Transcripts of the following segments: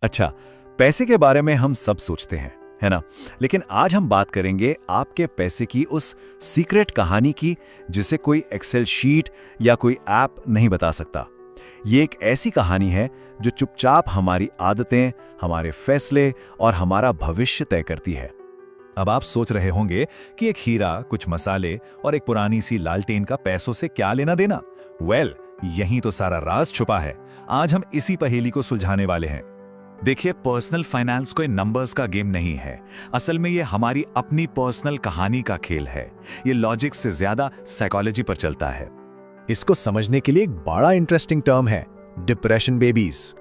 अच्छा, पैसे के बारे में हम सब सोचते हैं, है ना? लेकिन आज हम बात करेंगे आपके पैसे की उस सीक्रेट कहानी की जिसे कोई एक्सेल शीट या कोई ऐप नहीं बता सकता। ये एक ऐसी कहानी है जो चुपचाप हमारी आदतें, हमारे फैसले और हमारा भविष्य तय करती है। अब आप सोच रहे होंगे कि एक हीरा, कुछ मसाले और एक पुरानी सी लालटेन का पैसों से क्या लेना देना। यहीं तो सारा राज छुपा है। आज हम इसी पहेली को सुलझाने वाले हैं। देखिए, पर्सनल फाइनेंस कोई नंबर्स का गेम नहीं है। असल में ये हमारी अपनी पर्सनल कहानी का खेल है। ये लॉजिक से ज्यादा साइकोलॉजी पर चलता है। इसको समझने के लिए एक बड़ा इंटरेस्टिंग टर्म है, डिप्रेशन बेबीज।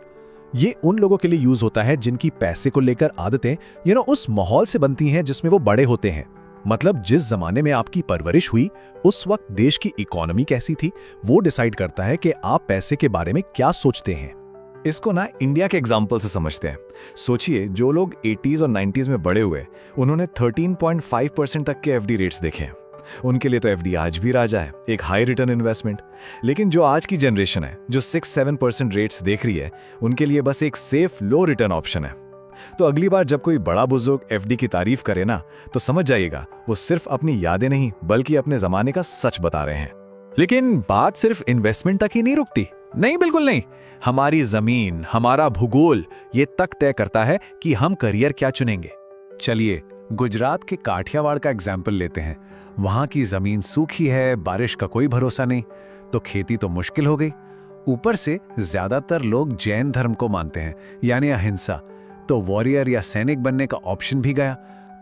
ये उन लोगों के लिए यूज होता है जिनकी पैसे को लेकर आदतें उस माहौल से बनती हैं जिसमें वो बड़े होते हैं। मतलब जिस जमाने में आपकी परवरिश हुई, उस वक्त देश की इकोनॉमी कैसी थी, वो डिसाइड करता है कि आप पैसे के बारे में क्या सोचते हैं। इसको ना इंडिया के एग्जाम्पल से समझते हैं। सोचिए, जो लोग 80s और 90s में बड़े हुए, उन्होंने 13.5% तक के एफडी रेट्स देखे हैं। उनके लिए तो एफडी आज भी राजा है, एक हाई रिटर्न इन्वेस्टमेंट। लेकिन जो आज की जनरेशन है, जो 6-7% रेट्स देख रही है, उनके लिए बस एक सेफ लो रिटर्न ऑप्शन है। तो अगली बार जब कोई बड़ा बुजुर्ग एफडी की तारीफ करे ना, तो समझ जाइएगा वो सिर्फ अपनी यादें नहीं बल्कि अपने जमाने का सच बता रहे हैं। लेकिन बात सिर्फ इन्वेस्टमेंट तक ही नहीं रुकती। नहीं, बिल्कुल नहीं। हमारी जमीन, हमारा भूगोल ये तक तय करता है कि हम करियर क्या चुनेंगे। चलिए, गुजरात के काठियावाड़ का एग्जाम्पल लेते हैं। वहां की जमीन सूखी है, बारिश का कोई भरोसा नहीं, तो खेती तो मुश्किल हो गई। ऊपर से ज्यादातर लोग जैन धर्म को मानते हैं, यानी अहिंसा। तो वॉरियर या सैनिक बनने का ऑप्शन भी गया।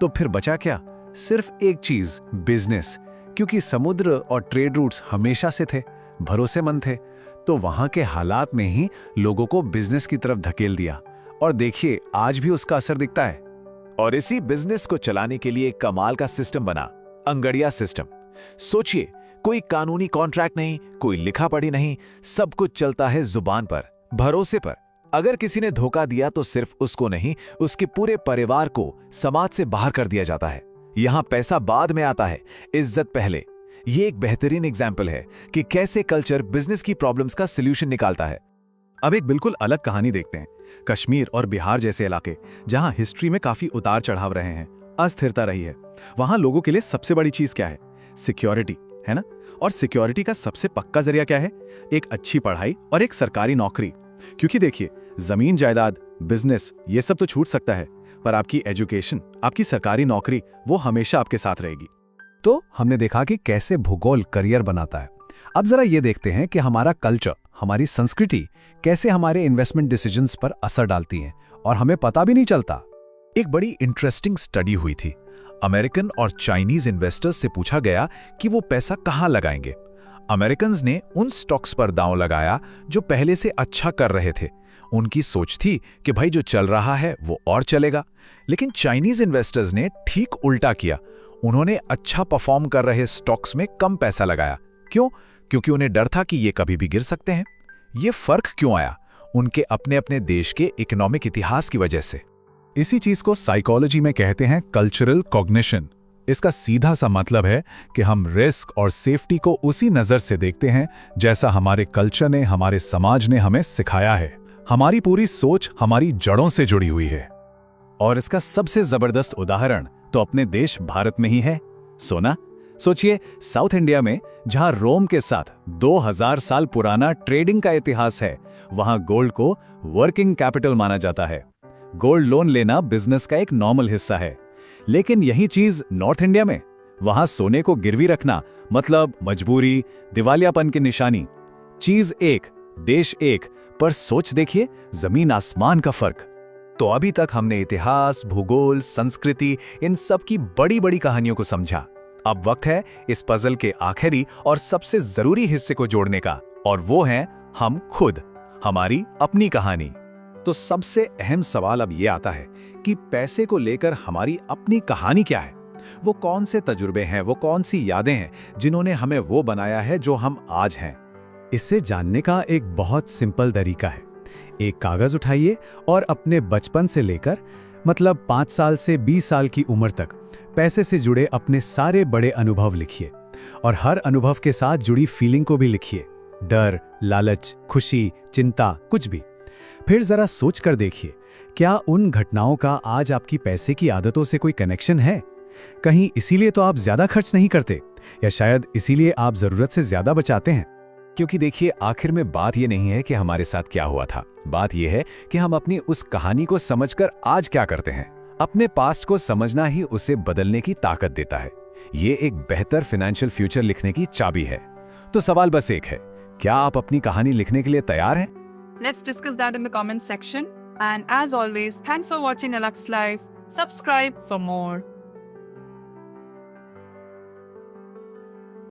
तो फिर बचा क्या? सिर्फ एक चीज, बिजनेस। क्योंकि समुद्र और ट्रेड रूट्स हमेशा से थे, भरोसेमंद थे। तो वहां के हालात में ही लोगों को बिजनेस की तरफ धकेल दिया। और देखिए, आज भी उसका असर दिखता है। और इसी बिजनेस को चलाने के लिए कमाल का सिस्टम बना, अंगड़िया सिस्टम। सोचिए, कोई कानूनी कॉन्ट्रैक्ट नहीं, कोई लिखा पढ़ी नहीं, सब कुछ चलता है जुबान पर, भरोसे पर। अगर किसी ने धोखा दिया तो सिर्फ उसको नहीं, उसके पूरे परिवार को समाज से बाहर कर दिया जाता है। यहां पैसा बाद में आता है, इज्जत पहले। ये एक बेहतरीन एग्जाम्पल है कि कैसे कल्चर बिजनेस की प्रॉब्लम्स का सॉल्यूशन निकालता है। अब एक बिल्कुल अलग कहानी देखते हैं। कश्मीर और बिहार जैसे इलाके, जहां हिस्ट्री में काफी उतार चढ़ाव रहे हैं, अस्थिरता रही है, वहां लोगों के लिए सबसे बड़ी चीज क्या है? सिक्योरिटी, है ना? और सिक्योरिटी का सबसे पक्का जरिया क्या है? एक अच्छी पढ़ाई और एक सरकारी नौकरी। क्योंकि देखिए, जमीन जायदाद, बिजनेस, ये सब तो छूट सकता है, पर आपकी एजुकेशन, आपकी सरकारी नौकरी, वो हमेशा आपके साथ रहेगी। तो हमने देखा कि कैसे भूगोल करियर बनाता है। अब जरा ये देखते हैं कि हमारा कल्चर, हमारी संस्कृति कैसे हमारे इन्वेस्टमेंट डिसीजंस पर असर डालती है और हमें पता भी नहीं चलता। एक बड़ी इंटरेस्टिंग स्टडी हुई थी। अमेरिकन और चाइनीज इन्वेस्टर्स से पूछा गया कि वो पैसा कहां लगाएंगे। अमेरिकन्स ने उन स्टॉक्स पर दांव लगाया जो पहले से अच्छा कर रहे थे। उनकी सोच थी कि भाई जो चल रहा है वो और चलेगा। लेकिन चाइनीज इन्वेस्टर्स ने ठीक उल्टा किया। उन्होंने अच्छा परफॉर्म कर रहे स्टॉक्स में कम पैसा लगाया। क्यों? क्योंकि उन्हें डर था कि ये कभी भी गिर सकते हैं। ये फर्क क्यों आया? उनके अपने अपने देश के इकोनॉमिक इतिहास की वजह से। इसी चीज को साइकोलॉजी में कहते हैं कल्चरल कॉग्निशन। इसका सीधा सा मतलब है कि हम रिस्क और सेफ्टी को उसी नजर से देखते हैं जैसा हमारे कल्चर ने, हमारे समाज ने हमें सिखाया है। हमारी पूरी सोच हमारी जड़ों से जुड़ी हुई है। और इसका सबसे जबरदस्त उदाहरण तो अपने देश भारत में ही है, सोना। सोचिए, साउथ इंडिया में, जहां रोम के साथ 2000 साल पुराना ट्रेडिंग का इतिहास है, वहां गोल्ड को वर्किंग कैपिटल माना जाता है। गोल्ड लोन लेना बिजनेस का एक नॉर्मल हिस्सा है। लेकिन यही चीज नॉर्थ इंडिया में, वहां सोने को गिरवी रखना मतलब मजबूरी, दिवालियापन की निशानी। चीज एक, देश एक, पर सोच देखिए, जमीन आसमान का फर्क। तो अभी तक हमने इतिहास, भूगोल, संस्कृति, इन सब की बड़ी बड़ी कहानियों को समझा। अब वक्त है इस पजल के आखिरी और सबसे जरूरी हिस्से को जोड़ने का, और वो है हम खुद, हमारी अपनी कहानी। तो सबसे अहम सवाल अब ये आता है कि पैसे को लेकर हमारी अपनी कहानी क्या है? वो कौन से तजुर्बे हैं, वो कौन सी यादें हैं जिन्होंने हमें वो बनाया है जो हम आज हैं? इसे जानने का एक बहुत सिंपल तरीका है। एक कागज उठाइए और अपने बचपन से लेकर मतलब 5 साल से 20 साल की उम्र तक पैसे से जुड़े अपने सारे बड़े अनुभव लिखिए। और हर अनुभव के साथ जुड़ी फीलिंग को भी लिखिए। डर, लालच, खुशी, चिंता, कुछ भी। फिर जरा सोच कर देखिए, क्या उन घटनाओं का आज आपकी पैसे की आदतों से कोई कनेक्शन है? कहीं इसीलिए तो आप ज्यादा खर्च नहीं करते, या शायद इसीलिए आप जरूरत से ज्यादा बचाते हैं? क्योंकि देखिए, आखिर में बात ये नहीं है कि हमारे साथ क्या हुआ था, बात ये है कि हम अपनी उस कहानी को समझकर आज क्या करते हैं। अपने पास्ट को समझना ही उसे बदलने की ताकत देता है। ये एक बेहतर फाइनेंशियल फ्यूचर लिखने की चाबी है। तो सवाल बस एक है, क्या आप अपनी कहानी लिखने के लिए तैयार हैं? Let's discuss that in the comment section. And as always, thanks for watching Alux Life. Subscribe for more.